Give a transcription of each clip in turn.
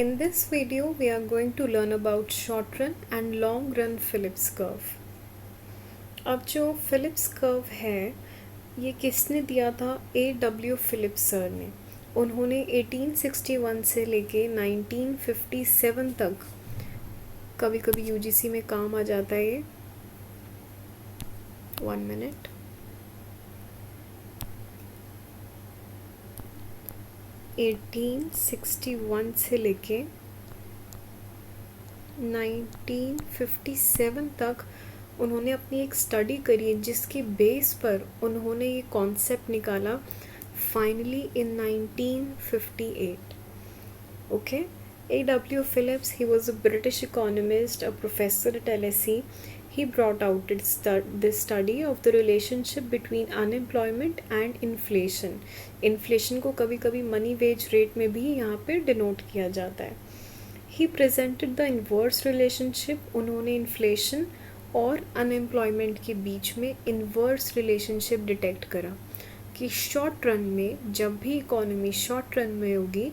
In this video, we are going to learn about short run and long run Phillips curve. अब जो Phillips curve है ये किसने दिया था? A.W. Phillips सर ने. उन्होंने 1861 से लेके 1957 तक, कभी कभी यूजीसी में काम आ जाता है ये. 1 मिनट. 1861 से लेके 1957 तक उन्होंने अपनी एक स्टडी करी जिसके बेस पर उन्होंने ये कॉन्सेप्ट निकाला finally in 1958. Okay. A.W. Phillips, he was a British economist, a professor at LSE. He brought out this study of the relationship between unemployment and inflation. Inflation को कभी कभी money wage rate में भी यहाँ पे denote किया जाता है. He presented the inverse relationship. उन्होंने inflation और unemployment के बीच में inverse relationship detect करा कि short run में जब भी economy short run में होगी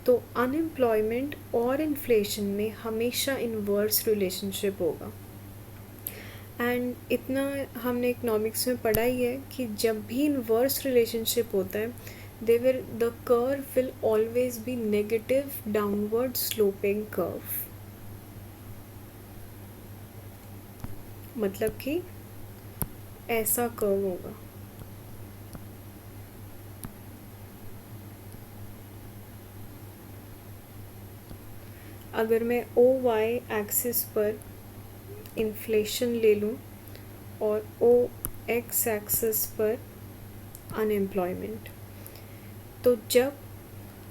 तो अनएम्प्लॉयमेंट और इन्फ्लेशन में हमेशा इन्वर्स रिलेशनशिप होगा. एंड इतना हमने इकोनॉमिक्स में पढ़ा ही है कि जब भी इन्वर्स रिलेशनशिप होता है the curve will always be negative downward sloping curve. मतलब कि ऐसा कर्व होगा. अगर मैं ओ वाई एक्सिस पर इन्फ्लेशन ले लूँ और ओ एक्स एक्सिस पर अनएम्प्लॉयमेंट, तो जब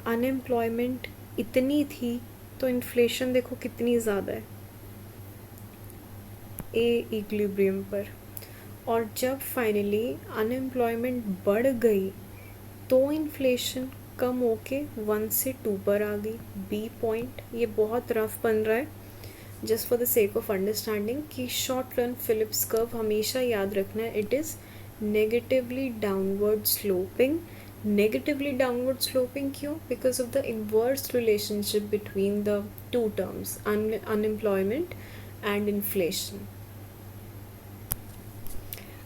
अनएम्प्लॉयमेंट इतनी थी तो इन्फ्लेशन देखो कितनी ज़्यादा है ए इक्विलिब्रियम पर. और जब फाइनली अनएम्प्लॉयमेंट बढ़ गई तो इन्फ्लेशन कम होके 1 से 2 पर आ गई. B point. ये बहुत रफ बन रहा है just for the sake of understanding कि शॉर्ट रन फिलिप्स कर्व हमेशा याद रखना है. It is negatively downward sloping. Negatively downward sloping क्यों? Because of the inverse relationship between the two terms unemployment and inflation.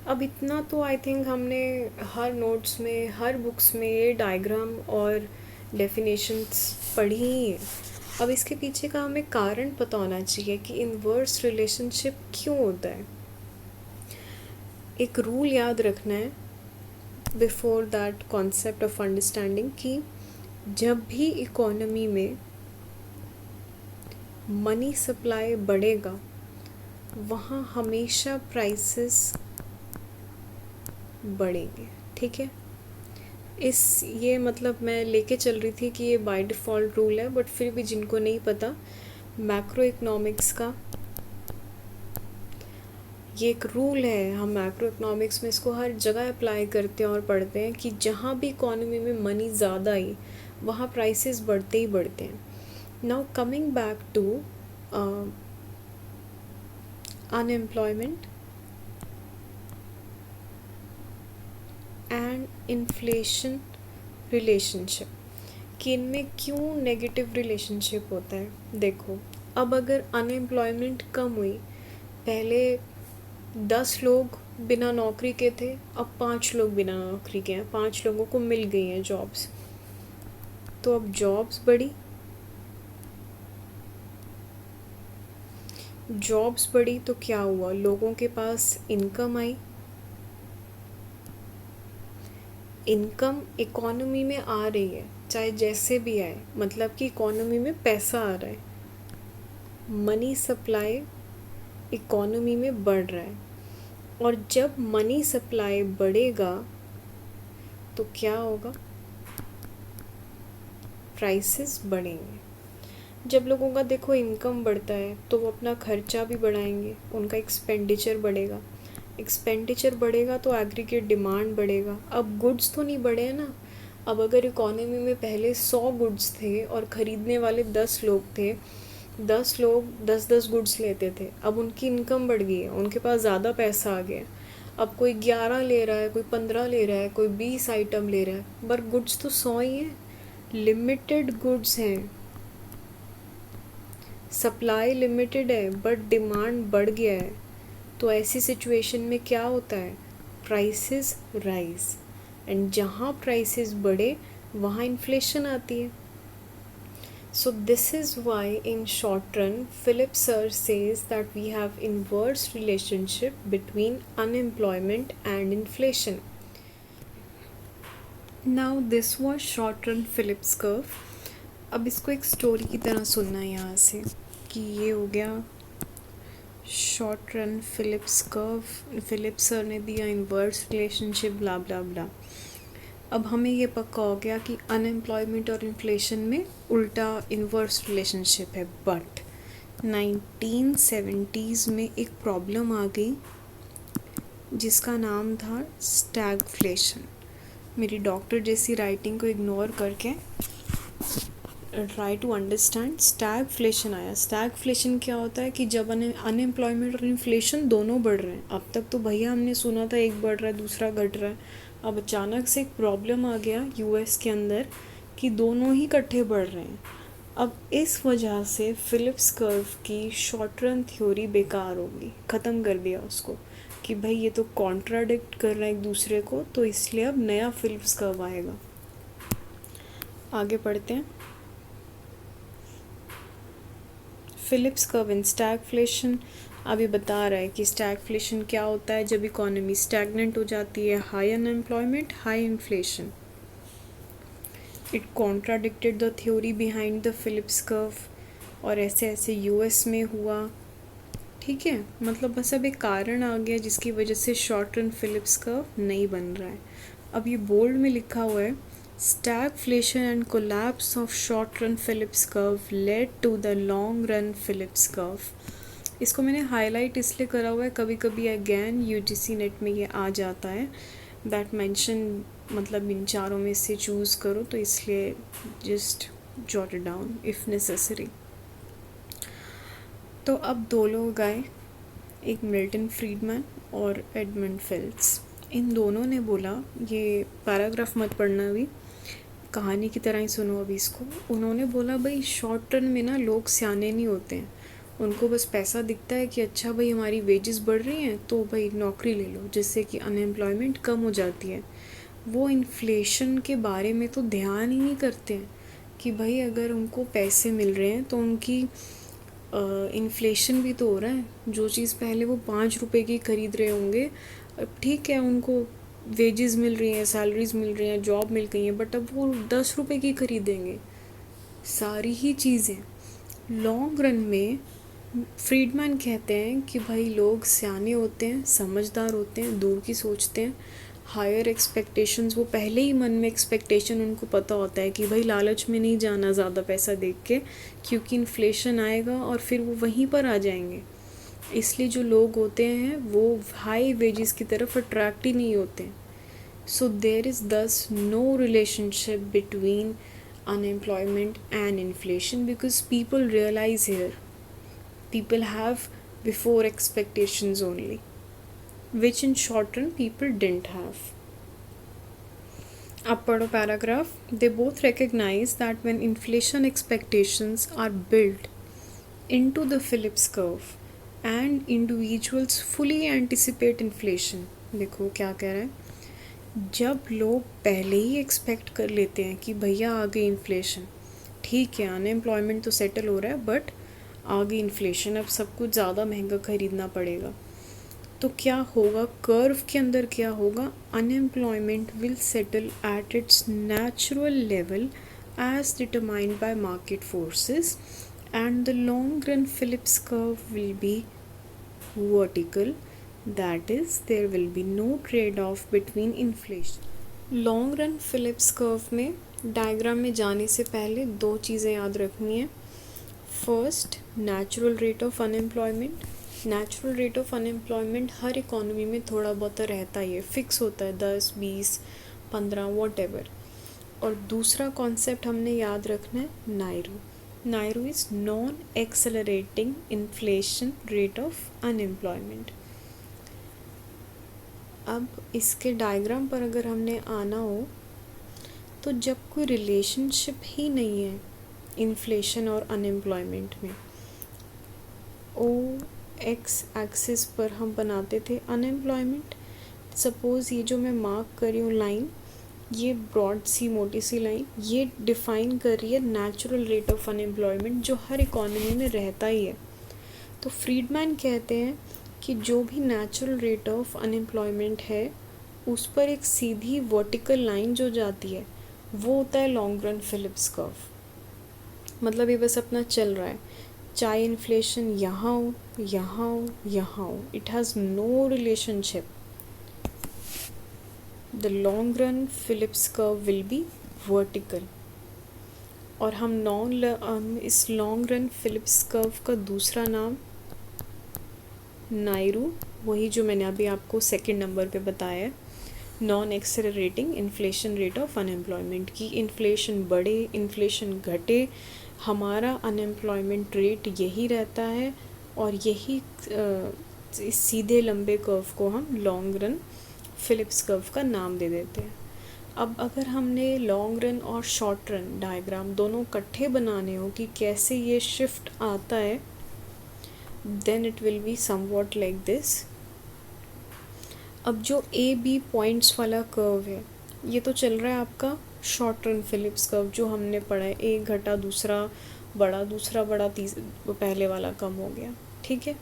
अब इतना तो आई थिंक हमने हर नोट्स में हर बुक्स में ये डायग्राम और डेफिनेशंस पढ़ी ही है. अब इसके पीछे का हमें कारण पता होना चाहिए कि इन्वर्स रिलेशनशिप क्यों होता है. एक रूल याद रखना है before that concept of understanding कि जब भी इकोनॉमी में मनी सप्लाई बढ़ेगा वहाँ हमेशा प्राइसेस बढ़ेंगे. ठीक है. ये मतलब मैं लेके चल रही थी कि ये बाय डिफ़ॉल्ट रूल है, बट फिर भी जिनको नहीं पता मैक्रो इकोनॉमिक्स का ये एक रूल है. हम मैक्रो इकोनॉमिक्स में इसको हर जगह अप्लाई करते हैं और पढ़ते हैं कि जहाँ भी इकोनॉमी में मनी ज़्यादा आई वहाँ प्राइसेस बढ़ते ही बढ़ते हैं. Now coming back to unemployment and inflation relationship कि इनमें क्यों नेगेटिव रिलेशनशिप होता है. देखो, अब अगर अनएम्प्लॉयमेंट कम हुई, पहले 10 लोग बिना नौकरी के थे, अब 5 लोग बिना नौकरी के हैं. 5 लोगों को मिल गई हैं जॉब्स. तो अब जॉब्स बढ़ी. जॉब्स बढ़ी तो क्या हुआ? लोगों के पास इनकम आई. इनकम इकोनॉमी में आ रही है चाहे जैसे भी आए, मतलब कि इकोनॉमी में पैसा आ रहा है. मनी सप्लाई इकोनॉमी में बढ़ रहा है. और जब मनी सप्लाई बढ़ेगा तो क्या होगा? प्राइसेस बढ़ेंगे. जब लोगों का देखो इनकम बढ़ता है तो वो अपना खर्चा भी बढ़ाएंगे, उनका एक्सपेंडिचर बढ़ेगा. एक्सपेंडिचर बढ़ेगा तो एग्रीगेट डिमांड बढ़ेगा. अब गुड्स तो नहीं बढ़े हैं ना. अब अगर इकोनॉमी में पहले 100 गुड्स थे और ख़रीदने वाले 10 लोग थे, 10 लोग 10-10 गुड्स लेते थे. अब उनकी इनकम बढ़ गई है, उनके पास ज़्यादा पैसा आ गया. अब कोई 11 ले रहा है, कोई 15 ले रहा है, कोई 20 आइटम ले रहा है, पर गुड्स तो 100 ही हैं. लिमिटेड गुड्स हैं. सप्लाई लिमिटेड है बट डिमांड बढ़ गया है, तो ऐसी सिचुएशन में क्या होता है, प्राइसेस राइज, एंड जहाँ प्राइसेस बढ़े वहाँ इन्फ्लेशन आती है. So this is why in short run Philip Sir says that we have inverse relationship between unemployment and inflation. Now this was short run Phillips curve. अब इसको एक story की तरह सुनना है यहाँ से कि ये हो गया short run Phillips curve, Philip sir ने दिया इन्वर्स रिलेशनशिप ब्ला ब्ला ब्ला. अब हमें ये पक्का हो गया कि अनएम्प्लॉयमेंट और इन्फ्लेशन में उल्टा इन्वर्स रिलेशनशिप है. बट 1970s में एक प्रॉब्लम आ गई जिसका नाम था स्टैगफ्लेशन. मेरी डॉक्टर जैसी राइटिंग को इग्नोर करके ट्राई टू अंडरस्टैंड. स्टैगफ्लेशन आया. स्टैगफ्लेशन क्या होता है कि जब अनएम्प्लॉयमेंट और इन्फ्लेशन दोनों बढ़ रहे हैं. अब तक तो भैया हमने सुना था एक बढ़ रहा है दूसरा घट रहा है. अब अचानक से एक प्रॉब्लम आ गया यूएस के अंदर कि दोनों ही इकट्ठे बढ़ रहे हैं. अब इस वजह से फिलिप्स कर्व की शॉर्ट रन थ्योरी बेकार हो गई, ख़त्म कर दिया उसको कि भाई ये तो कॉन्ट्राडिक्ट कर रहे हैं एक दूसरे को, तो इसलिए अब नया फिलिप्स कर्व आएगा. आगे पढ़ते हैं. फिलिप्स कर्व इन स्टैगफ्लेशन अभी बता रहा है कि स्टैगफ्लेशन क्या होता है. जब इकोनॉमी स्टैगनेंट हो जाती है, high unemployment high inflation. It contradicted the theory behind the Phillips curve, और ऐसे ऐसे यूएस में हुआ. ठीक है, मतलब बस अब एक कारण आ गया जिसकी वजह से शॉर्ट रन फिलिप्स कर्व नहीं बन रहा है. अब ये बोल्ड में लिखा हुआ है, stagflation and collapse of short run Phillips curve led to the long run Phillips curve. इसको मैंने हाईलाइट इसलिए करा हुआ है, कभी कभी अगेन यूजीसी नेट में ये आ जाता है दैट मेंशन, मतलब इन चारों में से चूज़ करो, तो इसलिए just jot it down if necessary. तो अब दो लोग आए, एक मिल्टन फ्रीडमैन और एडमंड फेल्ट्स. इन दोनों ने बोला, ये पैराग्राफ मत पढ़ना अभी, कहानी की तरह ही सुनो अभी इसको. उन्होंने बोला भाई शॉर्ट टर्म में ना लोग सियाने नहीं होते हैं, उनको बस पैसा दिखता है कि अच्छा भाई हमारी वेजेस बढ़ रही हैं तो भाई नौकरी ले लो, जिससे कि अनएम्प्लॉयमेंट कम हो जाती है. वो इन्फ्लेशन के बारे में तो ध्यान ही नहीं करते हैं कि भाई अगर उनको पैसे मिल रहे हैं तो उनकी इन्फ्लेशन भी तो हो रहा है. जो चीज़ पहले वो 5 रुपए की ख़रीद रहे होंगे, अब ठीक है उनको वेजेस मिल रही हैं, सैलरीज मिल रही हैं, जॉब मिल गई हैं, बट अब वो 10 रुपए की ख़रीदेंगे सारी ही चीज़ें. लॉन्ग रन में फ्रीडमैन कहते हैं कि भाई लोग सियाने होते हैं, समझदार होते हैं, दूर की सोचते हैं, हायर एक्सपेक्टेशंस, वो पहले ही मन में एक्सपेक्टेशन उनको पता होता है कि भाई लालच में नहीं जाना ज़्यादा पैसा देख के, क्योंकि इन्फ्लेशन आएगा और फिर वो वहीं पर आ जाएंगे. इसलिए जो लोग होते हैं वो हाई वेजेस की तरफ अट्रैक्ट ही नहीं होते. So there is thus no relationship between unemployment and inflation because people realize here people have before expectations only, which in short run people didn't have. Up पढ़ो paragraph. They both recognize that when inflation expectations are built into the Phillips curve and individuals fully anticipate inflation. देखो क्या कह रहा है, जब लोग पहले ही expect कर लेते हैं कि भैया आ गई इन्फ्लेशन, ठीक है अनएम्प्लॉयमेंट तो सेटल हो रहा है बट आ गई इन्फ्लेशन, अब सब कुछ ज़्यादा महंगा ख़रीदना पड़ेगा, तो क्या होगा, कर्व के अंदर क्या होगा, unemployment will settle at its natural level as determined by market forces and the long run Phillips curve will be vertical. That is, there will be no trade-off between inflation. Long run Phillips curve में diagram में जाने से पहले दो चीज़ें याद रखनी है. First, natural rate of unemployment. Natural rate of unemployment her economy में थोड़ा बहुत रहता ही है, फिक्स होता है 10, 20, 15 वॉट एवर. और दूसरा कॉन्सेप्ट हमने याद रखना है NAIRU. NAIRU is non accelerating inflation rate of unemployment. अब इसके डायग्राम पर अगर हमने आना हो तो जब कोई रिलेशनशिप ही नहीं है इन्फ्लेशन और अनएम्प्लॉयमेंट में, ओ एक्स एक्सिस पर हम बनाते थे अनएम्प्लॉयमेंट। सपोज़ ये जो मैं मार्क कर रही हूँ लाइन, ये ब्रॉड सी मोटी सी लाइन, ये डिफ़ाइन कर रही है नेचुरल रेट ऑफ अनएम्प्लॉयमेंट जो हर इकॉनमी में रहता ही है। तो फ्रीडमैन कहते हैं कि जो भी नेचुरल रेट ऑफ अनएम्प्लॉयमेंट है उस पर एक सीधी वर्टिकल लाइन जो जाती है वो होता है लॉन्ग रन फिलिप्स कर्व। मतलब ये बस अपना चल रहा है, चाहे इन्फ्लेशन यहाँ हो यहाँ हो यहाँ हो, it has no relationship. The long run Phillips curve will be vertical. और हम इस लॉन्ग रन फिलिप्स कर्व का दूसरा नाम नायरू, वही जो मैंने अभी आपको सेकंड नंबर पे बताया है, non accelerating inflation rate of unemployment की। इन्फ्लेशन बढ़े इन्फ्लेशन घटे, हमारा अनएम्प्लॉयमेंट रेट यही रहता है और यही इस सीधे लंबे कर्व को हम लॉन्ग रन फिलिप्स कर्व का नाम दे देते हैं। अब अगर हमने लॉन्ग रन और शॉर्ट रन डायग्राम दोनों इकट्ठे बनाने हो कि कैसे ये शिफ्ट आता है, then it will be somewhat like this. अब जो ए बी पॉइंट्स वाला कर्व है ये तो चल रहा है आपका शॉर्ट रन फिलिप्स कर्व जो हमने पढ़ा है, एक घटा दूसरा बड़ा पहले वाला कम हो गया, ठीक है।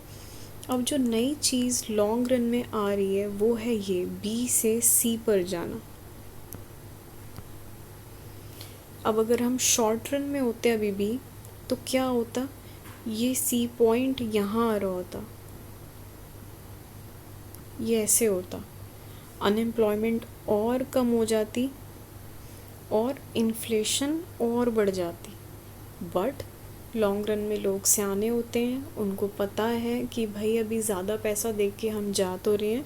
अब जो नई चीज़ लॉन्ग रन में आ रही है वो है ये बी से सी पर जाना। अब अगर हम शॉर्ट रन में होते अभी भी तो क्या होता, ये सी पॉइंट यहाँ आ रहा होता, ये ऐसे होता, अनएम्प्लॉयमेंट और कम हो जाती और इन्फ्लेशन और बढ़ जाती। बट लॉन्ग रन में लोग सियाने होते हैं, उनको पता है कि भाई अभी ज़्यादा पैसा दे के हम जा तो रहे हैं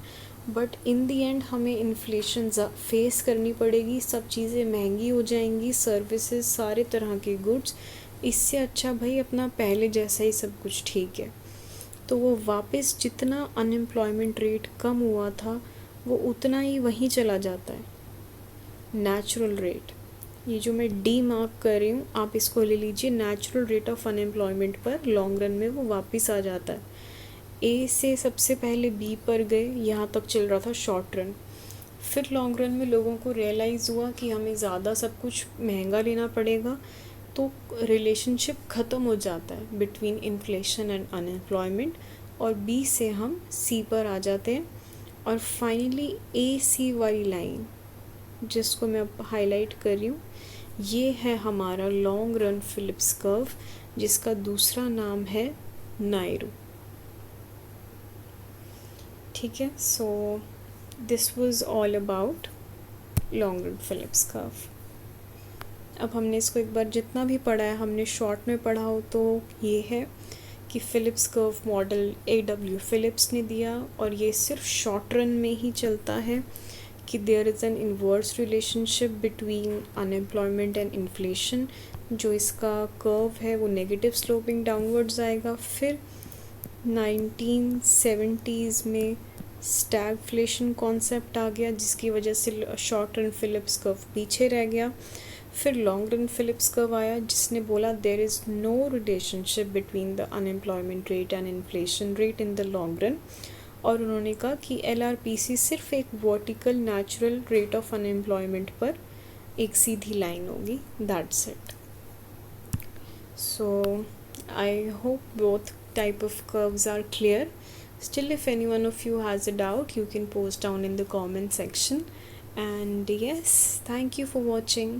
बट इन दी एंड हमें इन्फ्लेशन फेस करनी पड़ेगी, सब चीज़ें महंगी हो जाएंगी, सर्विसेज सारे तरह के गुड्स, इससे अच्छा भाई अपना पहले जैसा ही सब कुछ ठीक है। तो वो वापस जितना अनएम्प्लॉयमेंट रेट कम हुआ था वो उतना ही वहीं चला जाता है, नेचुरल रेट। ये जो मैं डी मार्क कर रही हूँ आप इसको ले लीजिए, नेचुरल रेट ऑफ अनएम्प्लॉयमेंट पर लॉन्ग रन में वो वापस आ जाता है। ए से सबसे पहले बी पर गए, यहाँ तक चल रहा था शॉर्ट रन, फिर लॉन्ग रन में लोगों को रियलाइज़ हुआ कि हमें ज़्यादा सब कुछ महंगा लेना पड़ेगा, तो रिलेशनशिप ख़त्म हो जाता है बिटवीन इन्फ्लेशन एंड अनएम्प्लॉयमेंट और बी से हम सी पर आ जाते हैं। और फाइनली ए सी वाली लाइन जिसको मैं अब हाईलाइट कर रही हूँ, ये है हमारा लॉन्ग रन फिलिप्स कर्व जिसका दूसरा नाम है नायरू, ठीक है। So this was all about long run Phillips curve. अब हमने इसको एक बार जितना भी पढ़ा है, हमने शॉर्ट में पढ़ा हो तो ये है कि Phillips curve model A.W. Philips ने दिया और ये सिर्फ शॉर्ट रन में ही चलता है कि there is an inverse relationship between unemployment and inflation. जो इसका कर्व है वो नेगेटिव स्लोपिंग डाउनवर्ड्स आएगा। फिर 1970s में स्टैगफ्लेशन कॉन्सेप्ट आ गया जिसकी वजह से शॉर्ट रन फिलिप्स कर्व पीछे रह गया। फिर लॉन्ग रन फिलिप्स कर्व आया जिसने बोला there is no relationship between the unemployment rate and inflation rate in the long run, और उन्होंने कहा कि LRPC सिर्फ एक vertical natural rate of unemployment पर एक सीधी लाइन होगी, that's it. So I hope both type of curves are clear. Still, if any one of you has a doubt, you can post down in the comment section. And yes, thank you for watching.